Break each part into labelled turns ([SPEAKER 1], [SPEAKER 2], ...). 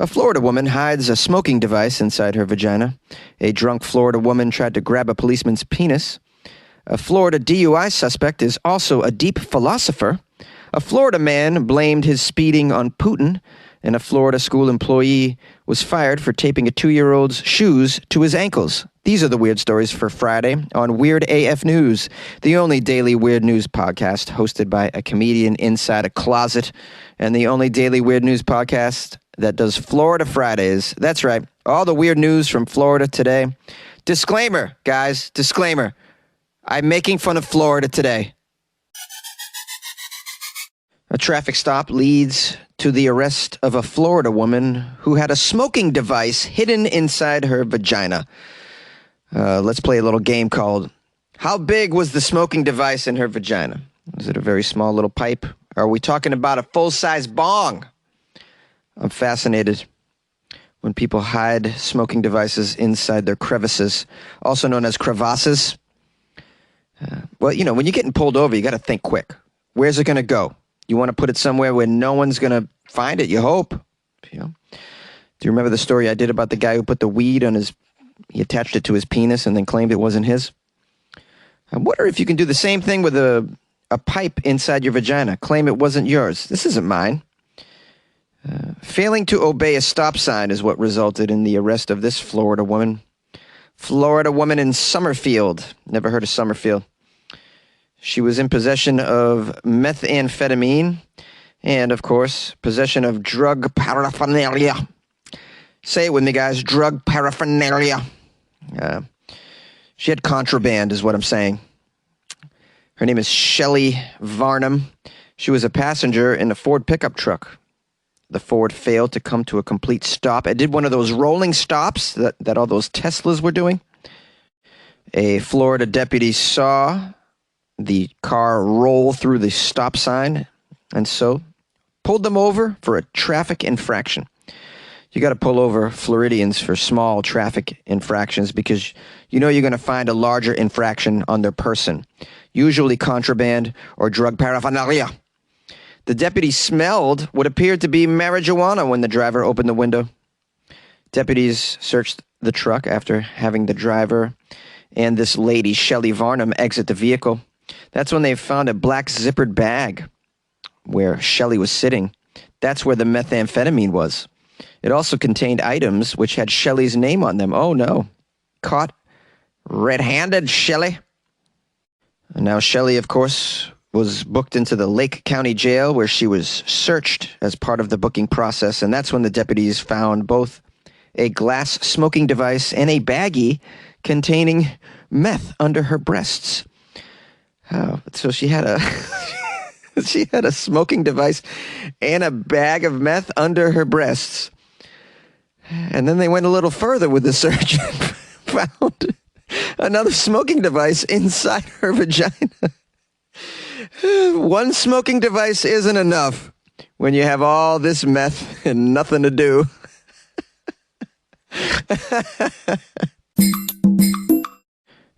[SPEAKER 1] A Florida woman hides a smoking device inside her vagina. A drunk Florida woman tried to grab a policeman's penis. A Florida DUI suspect is also a deep philosopher. A Florida man blamed his speeding on Putin. And a Florida school employee was fired for taping a 2-year-old's shoes to his ankles. These are the weird stories for Friday on Weird AF News, the only daily weird news podcast hosted by a comedian inside a closet, and the only daily weird news podcast that does Florida Fridays. That's right, all the weird news from Florida today. Disclaimer, guys, disclaimer. I'm making fun of Florida today. A traffic stop leads to the arrest of a Florida woman who had a smoking device hidden inside her vagina. Let's play a little game called How Big Was the Smoking Device in Her Vagina? Was it a very small little pipe? Are we talking about a full-size bong? I'm fascinated when people hide smoking devices inside their crevices, also known as crevasses. Well, you know, when you're getting pulled over, you got to think quick. Where's it going to go? You want to put it somewhere where no one's going to find it, you hope. You know? Do you remember the story I did about the guy who put the weed on he attached it to his penis and then claimed it wasn't his? I wonder if you can do the same thing with a pipe inside your vagina. Claim it wasn't yours. This isn't mine. Failing to obey a stop sign is what resulted in the arrest of this Florida woman. Florida woman in Summerfield. Never heard of Summerfield. She was in possession of methamphetamine and, of course, possession of drug paraphernalia. Say it with me, guys. Drug paraphernalia. She had contraband, is what I'm saying. Her name is Shelley Varnum. She was a passenger in a Ford pickup truck. The Ford failed to come to a complete stop. It did one of those rolling stops that all those Teslas were doing. A Florida deputy saw the car roll through the stop sign and so pulled them over for a traffic infraction. You got to pull over Floridians for small traffic infractions because you know you're going to find a larger infraction on their person, usually contraband or drug paraphernalia. The deputy smelled what appeared to be marijuana when the driver opened the window. Deputies searched the truck after having the driver and this lady, Shelley Varnum, exit the vehicle. That's when they found a black zippered bag where Shelley was sitting. That's where the methamphetamine was. It also contained items which had Shelley's name on them. Oh, no. Caught red-handed, Shelley. And now Shelley, of course, was booked into the Lake County Jail where she was searched as part of the booking process. And that's when the deputies found both a glass smoking device and a baggie containing meth under her breasts. Oh, so she had a she had a smoking device and a bag of meth under her breasts. And then they went a little further with the search and found another smoking device inside her vagina. One smoking device isn't enough when you have all this meth and nothing to do.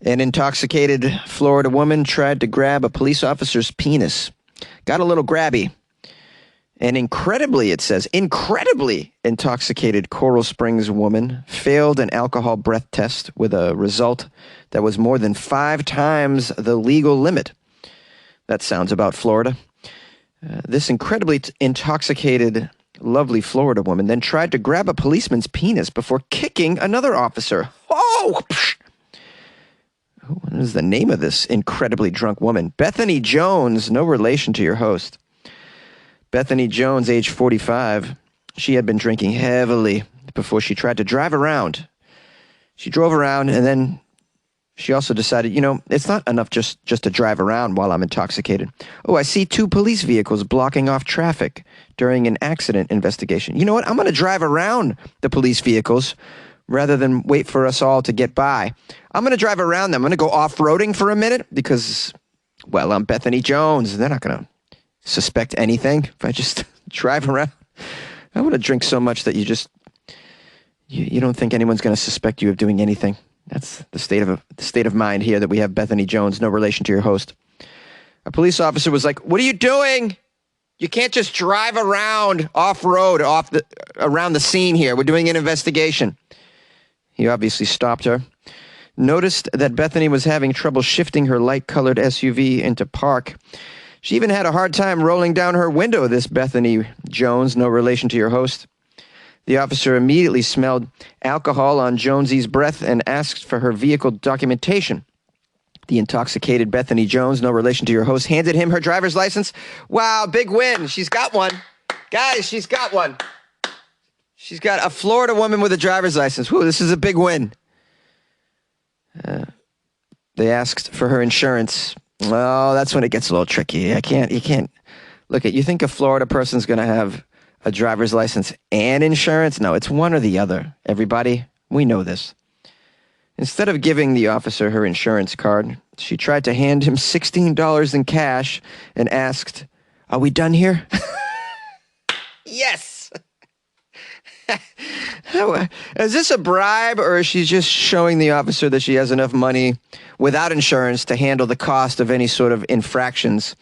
[SPEAKER 1] An intoxicated Florida woman tried to grab a police officer's penis. Got a little grabby. An incredibly intoxicated Coral Springs woman failed an alcohol breath test with a result that was more than 5 times the legal limit. That sounds about Florida. This incredibly intoxicated, lovely Florida woman then tried to grab a policeman's penis before kicking another officer. Oh! Psh! What is the name of this incredibly drunk woman? Bethany Jones, no relation to your host. Bethany Jones, age 45. She had been drinking heavily before she tried to drive around. She drove around and then she also decided, you know, it's not enough just to drive around while I'm intoxicated. Oh, I see 2 police vehicles blocking off traffic during an accident investigation. You know what? I'm going to drive around the police vehicles rather than wait for us all to get by. I'm going to drive around them. I'm going to go off-roading for a minute because, well, I'm Bethany Jones. They're not going to suspect anything if I just drive around. I want to drink so much that you don't think anyone's going to suspect you of doing anything. That's the state of mind here that we have Bethany Jones, no relation to your host. A police officer was like, "What are you doing?" You can't just drive around off-road, around the scene here. We're doing an investigation. He obviously stopped her. Noticed that Bethany was having trouble shifting her light-colored SUV into park. She even had a hard time rolling down her window, this Bethany Jones, no relation to your host. The officer immediately smelled alcohol on Jonesy's breath and asked for her vehicle documentation. The intoxicated Bethany Jones, no relation to your host, handed him her driver's license. Wow, big win. She's got one. Guys, she's got one. She's got a Florida woman with a driver's license. Whew, this is a big win. They asked for her insurance. Well, that's when it gets a little tricky. You can't look at, you think a Florida person's going to have a driver's license and insurance? No, it's one or the other. Everybody, we know this. Instead of giving the officer her insurance card, she tried to hand him $16 in cash and asked, "Are we done here?" Yes! Is this a bribe, or is she just showing the officer that she has enough money without insurance to handle the cost of any sort of infractions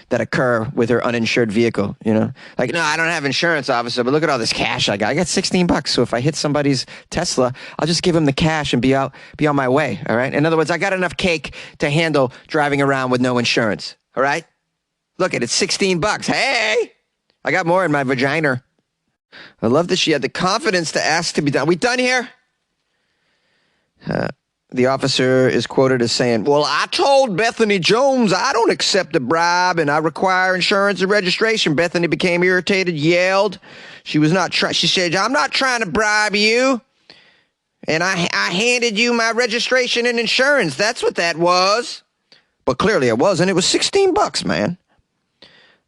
[SPEAKER 1] that occur with her uninsured vehicle? You know, like, no, I don't have insurance, officer, but look at all this cash I got. I got $16, so if I hit somebody's Tesla, I'll just give him the cash and be on my way. All right. In other words, I got enough cake to handle driving around with no insurance. All right. Look at it, $16. Hey, I got more in my vagina. I love that she had the confidence to ask to be done. Are we done here? The officer is quoted as saying, "Well, I told Bethany Jones I don't accept a bribe and I require insurance and registration." Bethany became irritated, yelled. She said, "I'm not trying to bribe you. And I handed you my registration and insurance. That's what that was." But clearly it wasn't. It was $16, man.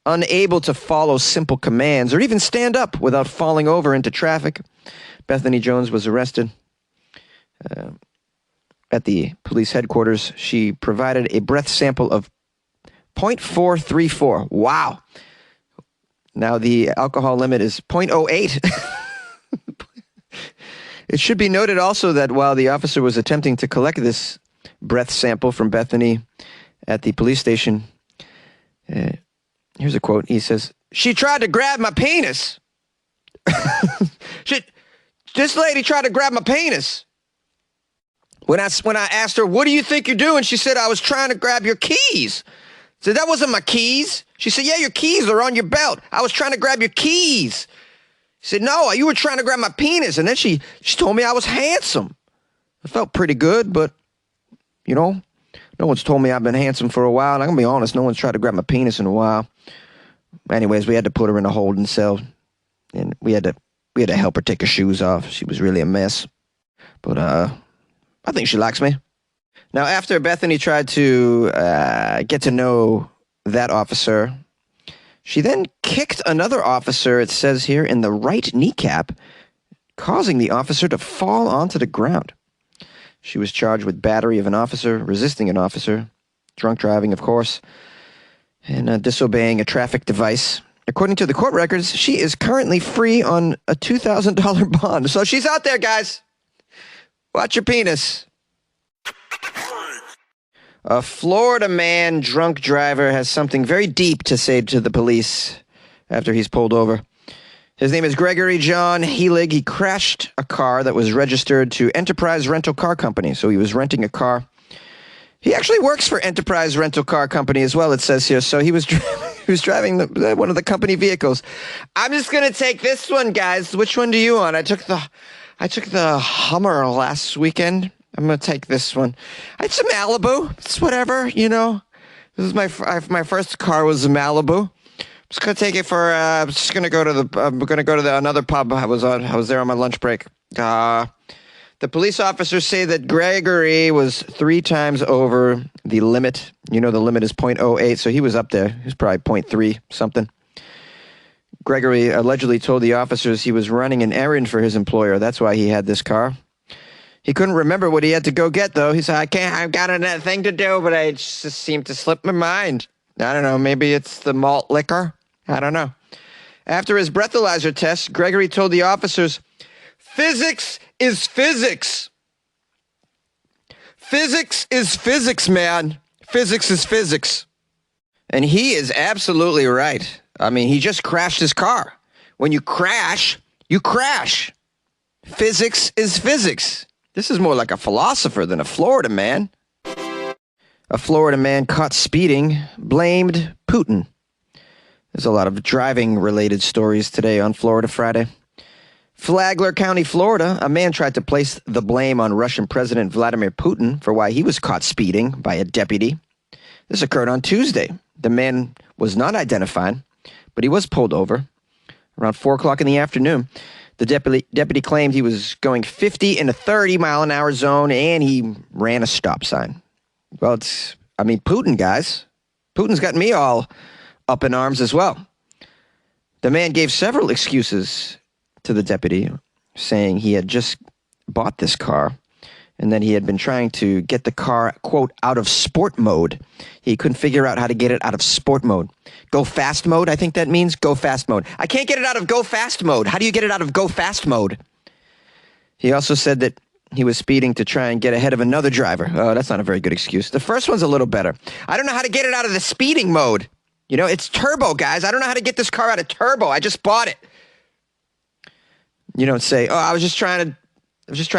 [SPEAKER 1] Unable to follow simple commands or even stand up without falling over into traffic, Bethany Jones was arrested. At the police headquarters, she provided a breath sample of 0.434. Wow. Now the alcohol limit is 0.08. It should be noted also that while the officer was attempting to collect this breath sample from Bethany at the police station, here's a quote. He says, "She tried to grab my penis." This lady tried to grab my penis. When I asked her, "What do you think you're doing?" She said, "I was trying to grab your keys." I said, "That wasn't my keys." She said, "Yeah, your keys are on your belt. I was trying to grab your keys." She said, "No, you were trying to grab my penis." And then she told me I was handsome. I felt pretty good, but, you know, no one's told me I've been handsome for a while. And I'm going to be honest, no one's tried to grab my penis in a while. Anyways, we had to put her in a holding cell, and we had to help her take her shoes off. She was really a mess. But I think she likes me. Now, after Bethany tried to get to know that officer, she then kicked another officer, it says here, in the right kneecap, causing the officer to fall onto the ground. She was charged with battery of an officer, resisting an officer, drunk driving, of course, and disobeying a traffic device. According to the court records, she is currently free on a $2,000 bond. So she's out there, guys. Watch your penis. A Florida man, drunk driver, has something very deep to say to the police after he's pulled over. His name is Gregory John Helig. He crashed a car that was registered to Enterprise Rental Car Company. So he was renting a car. He actually works for Enterprise Rental Car Company as well, it says here. So he was driving one of the company vehicles. I'm just going to take this one, guys. Which one do you want? I took the Hummer last weekend. I'm going to take this one. It's a Malibu. It's whatever, you know. This is my first car was a Malibu. I'm just going to take it for, I'm going to go to another pub I was there on my lunch break. The police officers say that Gregory was 3 times over the limit. You know, the limit is 0.08, so he was up there. He was probably 0.3 something. Gregory allegedly told the officers he was running an errand for his employer. That's why he had this car. He couldn't remember what he had to go get, though. He said, I've got a thing to do, but it just seemed to slip my mind. I don't know, maybe it's the malt liquor? I don't know. After his breathalyzer test, Gregory told the officers, "Physics is physics. Physics is physics, man. Physics is physics." And he is absolutely right. I mean, he just crashed his car. When you crash, you crash. Physics is physics. This is more like a philosopher than a Florida man. A Florida man caught speeding blamed Putin. There's a lot of driving-related stories today on Florida Friday. Flagler County, Florida, a man tried to place the blame on Russian President Vladimir Putin for why he was caught speeding by a deputy. This occurred on Tuesday. The man was not identified, but he was pulled over around 4 o'clock in the afternoon. The deputy claimed he was going 50 in a 30-mile-an-hour zone, and he ran a stop sign. Well, Putin, guys. Putin's got me all up in arms as well. The man gave several excuses to the deputy, saying he had just bought this car and that he had been trying to get the car, quote, out of sport mode. He couldn't figure out how to get it out of sport mode. Go fast mode, I think that means. Go fast mode. I can't get it out of go fast mode. How do you get it out of go fast mode? He also said that he was speeding to try and get ahead of another driver. Oh, that's not a very good excuse. The first one's a little better. I don't know how to get it out of the speeding mode. You know, it's turbo, guys. I don't know how to get this car out of turbo. I just bought it. You don't say, oh, I was just trying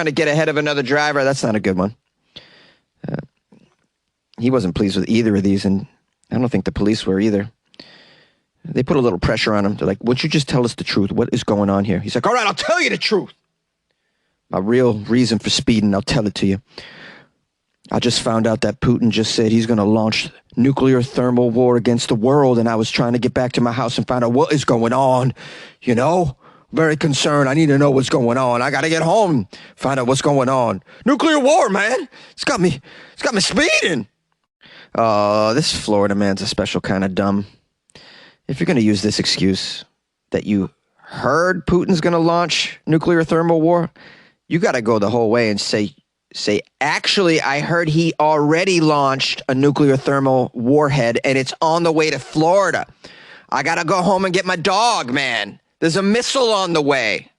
[SPEAKER 1] to get ahead of another driver. That's not a good one. He wasn't pleased with either of these, and I don't think the police were either. They put a little pressure on him. They're like, would you just tell us the truth? What is going on here? He's like, all right, I'll tell you the truth. My real reason for speeding, I'll tell it to you. I just found out that Putin just said he's going to launch nuclear thermal war against the world, and I was trying to get back to my house and find out what is going on, you know? Very concerned. I need to know what's going on. I got to get home, find out what's going on. Nuclear war, man. It's got me speeding. Oh, this Florida man's a special kind of dumb. If you're going to use this excuse that you heard Putin's going to launch nuclear thermal war, you got to go the whole way and say, actually, I heard he already launched a nuclear thermal warhead and it's on the way to Florida. I got to go home and get my dog, man. There's a missile on the way.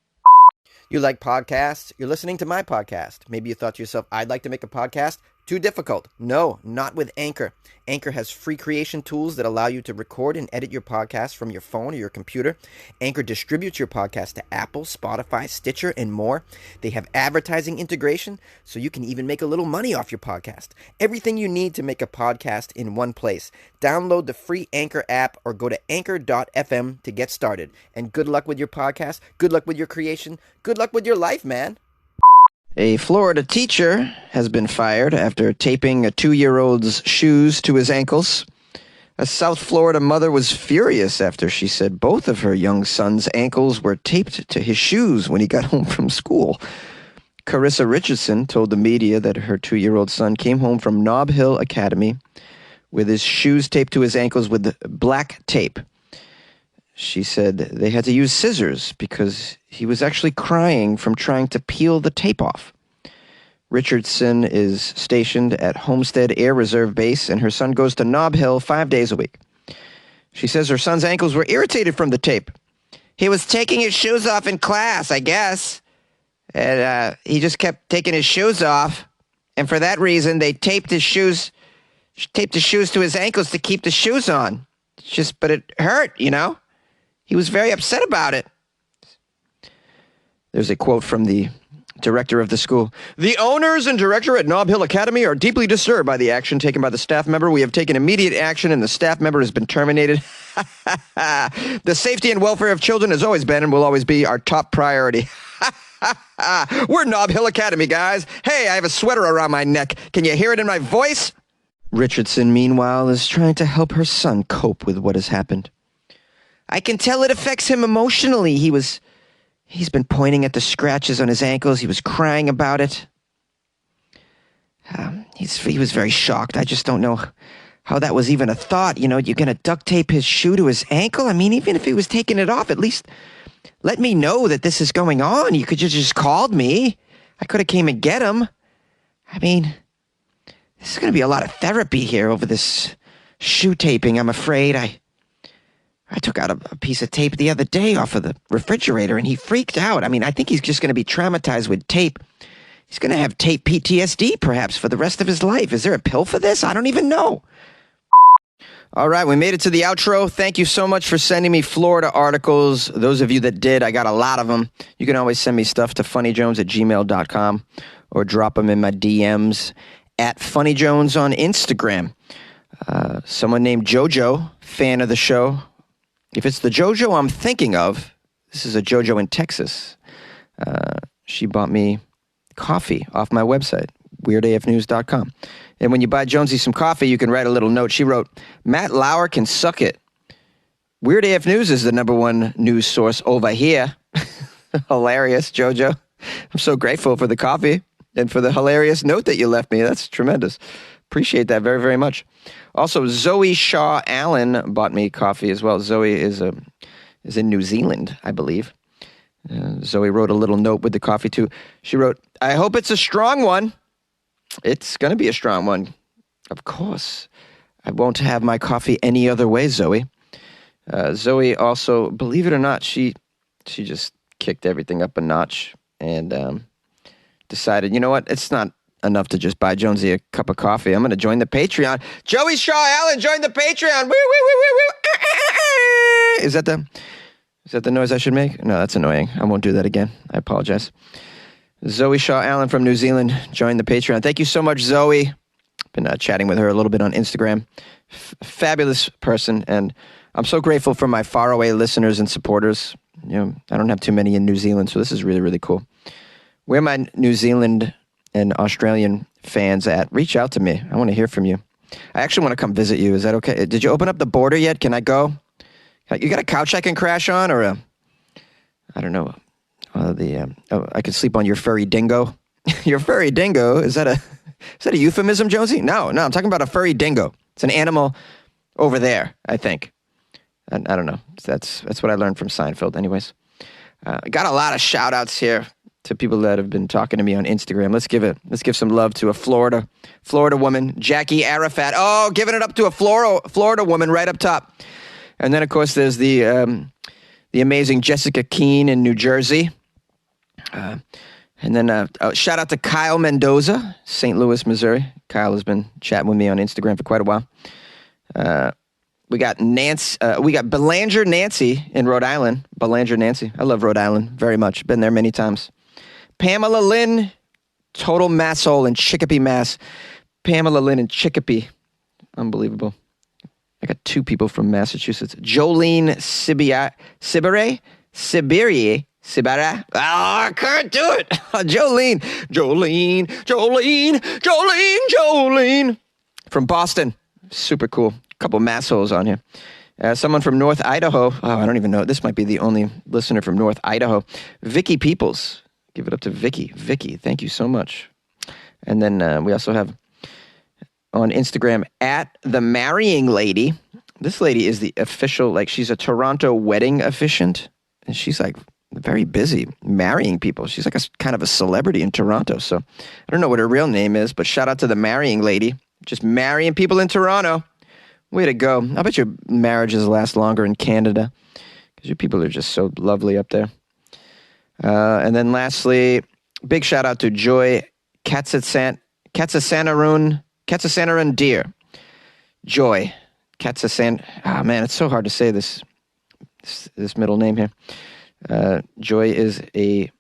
[SPEAKER 1] You like podcasts? You're listening to my podcast. Maybe you thought to yourself, I'd like to make a podcast. Too difficult. No, not with Anchor. Anchor has free creation tools that allow you to record and edit your podcast from your phone or your computer. Anchor distributes your podcast to Apple, Spotify, Stitcher, and more. They have advertising integration, so you can even make a little money off your podcast. Everything you need to make a podcast in one place. Download the free Anchor app or go to anchor.fm to get started. And good luck with your podcast. Good luck with your creation. Good luck with your life, man. A Florida teacher has been fired after taping a 2-year-old's shoes to his ankles. A South Florida mother was furious after she said both of her young son's ankles were taped to his shoes when he got home from school. Carissa Richardson told the media that her 2-year-old son came home from Nob Hill Academy with his shoes taped to his ankles with black tape. She said they had to use scissors because he was actually crying from trying to peel the tape off. Richardson is stationed at Homestead Air Reserve Base, and her son goes to Nob Hill 5 days a week. She says her son's ankles were irritated from the tape. He was taking his shoes off in class, I guess. And he just kept taking his shoes off. And for that reason, they taped his shoes to his ankles to keep the shoes on. But it hurt, you know? He was very upset about it. There's a quote from the director of the school. The owners and director at Nob Hill Academy are deeply disturbed by the action taken by the staff member. We have taken immediate action and the staff member has been terminated. The safety and welfare of children has always been and will always be our top priority. We're Nob Hill Academy, guys. Hey, I have a sweater around my neck. Can you hear it in my voice? Richardson, meanwhile, is trying to help her son cope with what has happened. I can tell it affects him emotionally. He's been pointing at the scratches on his ankles. He was crying about it. He was very shocked. I just don't know how that was even a thought. You know, you're going to duct tape his shoe to his ankle? I mean, even if he was taking it off, at least let me know that this is going on. You could have just called me. I could have came and get him. I mean, this is going to be a lot of therapy here over this shoe taping, I'm afraid. I took out a piece of tape the other day off of the refrigerator, and he freaked out. I mean, I think he's just going to be traumatized with tape. He's going to have tape PTSD, perhaps, for the rest of his life. Is there a pill for this? I don't even know. All right, we made it to the outro. Thank you so much for sending me Florida articles. Those of you that did, I got a lot of them. You can always send me stuff to funnyjones@gmail.com or drop them in my DMs at funnyjones on Instagram. Someone named Jojo, fan of the show. If it's the Jojo I'm thinking of, this is a Jojo in Texas. She bought me coffee off my website, weirdafnews.com. And when you buy Jonesy some coffee, you can write a little note. She wrote, Matt Lauer can suck it. Weird AF News is the #1 news source over here. Hilarious, Jojo. I'm so grateful for the coffee and for the hilarious note that you left me. That's tremendous. Appreciate that very, very much. Also, Zoe Shaw Allen bought me coffee as well. Zoe is in New Zealand, I believe. Zoe wrote a little note with the coffee, too. She wrote, I hope it's a strong one. It's going to be a strong one. Of course. I won't have my coffee any other way, Zoe. Zoe also, believe it or not, she just kicked everything up a notch and decided, you know what, it's not enough to just buy Jonesy a cup of coffee. I'm going to join the Patreon. Joey Shaw Allen joined the Patreon. Woo, woo, woo, woo, woo. Is that the noise I should make? No, that's annoying. I won't do that again. I apologize. Zoe Shaw Allen from New Zealand joined the Patreon. Thank you so much, Zoe. Been chatting with her a little bit on Instagram. Fabulous person, and I'm so grateful for my faraway listeners and supporters. You know, I don't have too many in New Zealand, so this is really, really cool. Where my New Zealand and Australian fans at? Reach out to me. I want to hear from you. I actually want to come visit you. Is that okay? Did you open up the border yet? Can I go? You got a couch I can crash on, or I don't know. I could sleep on your furry dingo. Your furry dingo? Is that a euphemism, Jonesy? No, I'm talking about a furry dingo. It's an animal over there, I think. I don't know. That's what I learned from Seinfeld. Anyways, I got a lot of shout outs here to people that have been talking to me on Instagram. Let's give some love to a Florida woman, Jackie Arafat. Oh, giving it up to a Florida woman right up top. And then, of course, there's the amazing Jessica Keene in New Jersey. And then shout out to Kyle Mendoza, St. Louis, Missouri. Kyle has been chatting with me on Instagram for quite a while. We got Belanger Nancy in Rhode Island. Belanger Nancy. I love Rhode Island very much. Been there many times. Pamela Lynn, total masshole in Chicopee, Mass. Pamela Lynn in Chicopee. Unbelievable. I got 2 people from Massachusetts. Jolene Sibere. Oh, I can't do it. Jolene. From Boston. Super cool. Couple massholes on here. Someone from North Idaho. Oh, I don't even know. This might be the only listener from North Idaho. Vicky Peoples. Give it up to Vicky. Vicky, thank you so much. And then we also have on Instagram at the Marrying Lady. This lady is the official, she's a Toronto wedding officiant. And she's very busy marrying people. She's kind of a celebrity in Toronto. So I don't know what her real name is, but shout out to the Marrying Lady. Just marrying people in Toronto. Way to go. I bet your marriages last longer in Canada because your people are just so lovely up there. And then lastly, big shout out to Joy Katsasanaran Deer. Joy Katsasan. Ah, man, it's so hard to say this middle name here. Joy is a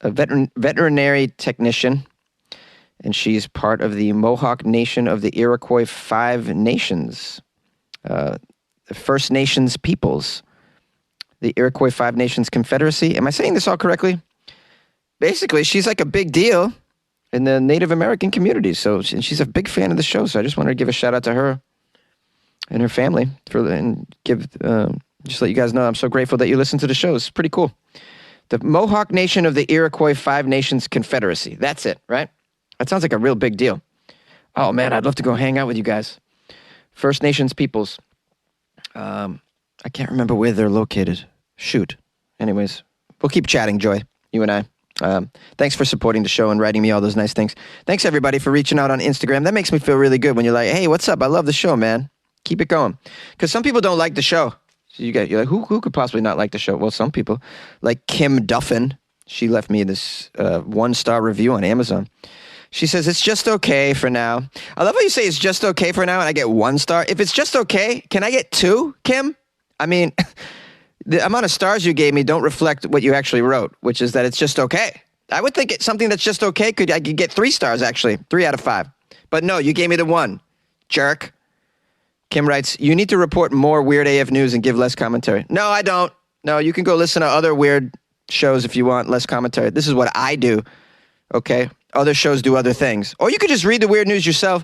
[SPEAKER 1] veterinary technician, and she's part of the Mohawk Nation of the Iroquois 5 Nations, the First Nations peoples, the Iroquois 5 Nations Confederacy. Am I saying this all correctly? Basically, she's a big deal in the Native American community, and she's a big fan of the show, so I just wanted to give a shout out to her and her family just let you guys know I'm so grateful that you listen to the show. It's pretty cool. The Mohawk Nation of the Iroquois 5 Nations Confederacy. That's it, right? That sounds like a real big deal. Oh, man, I'd love to go hang out with you guys. First Nations peoples. I can't remember where they're located. Shoot. Anyways, we'll keep chatting, Joy, you and I. Thanks for supporting the show and writing me all those nice things. Thanks, everybody, for reaching out on Instagram. That makes me feel really good when you're like, hey, what's up? I love the show, man. Keep it going. Because some people don't like the show. So you're like, who could possibly not like the show? Well, some people. Like Kim Duffin. She left me this 1-star review on Amazon. She says, it's just okay for now. I love how you say it's just okay for now and I get 1 star. If it's just okay, can I get 2, Kim? I mean, the amount of stars you gave me don't reflect what you actually wrote, which is that it's just okay. I would think it's something that's just okay. I could get 3 stars, actually. 3 out of 5. But no, you gave me the 1. Jerk. Kim writes, you need to report more Weird AF news and give less commentary. No, I don't. No, you can go listen to other weird shows if you want less commentary. This is what I do, okay? Other shows do other things. Or you could just read the weird news yourself.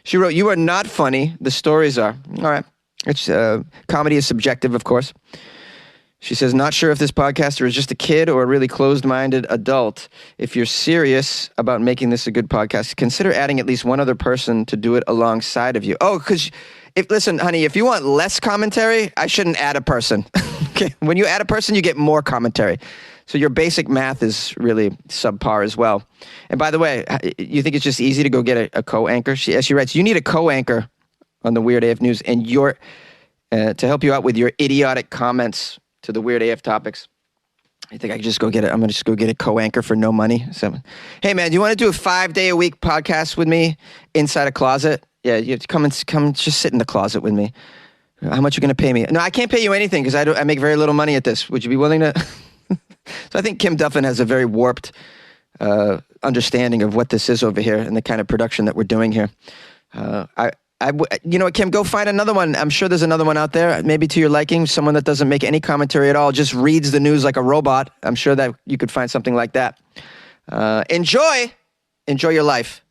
[SPEAKER 1] She wrote, you are not funny. The stories are. All right. It's comedy is subjective, of course. She says, not sure if this podcaster is just a kid or a really closed-minded adult. If you're serious about making this a good podcast, consider adding at least one other person to do it alongside of you. Oh, because listen, honey, if you want less commentary, I shouldn't add a person. Okay. When you add a person, you get more commentary. So your basic math is really subpar as well. And by the way, you think it's just easy to go get a co-anchor? She writes, you need a co-anchor on the Weird AF News and to help you out with your idiotic comments to the Weird AF topics. I think I can just go get it. I'm going to just go get a co-anchor for no money. So, hey, man, do you want to do a 5-day-a-week podcast with me inside a closet? Yeah, you have to come just sit in the closet with me. How much are you going to pay me? No, I can't pay you anything because I make very little money at this. Would you be willing to? So I think Kim Duffin has a very warped understanding of what this is over here and the kind of production that we're doing here. You know what, Kim, go find another one. I'm sure there's another one out there, maybe to your liking, someone that doesn't make any commentary at all, just reads the news like a robot. I'm sure that you could find something like that. Enjoy your life.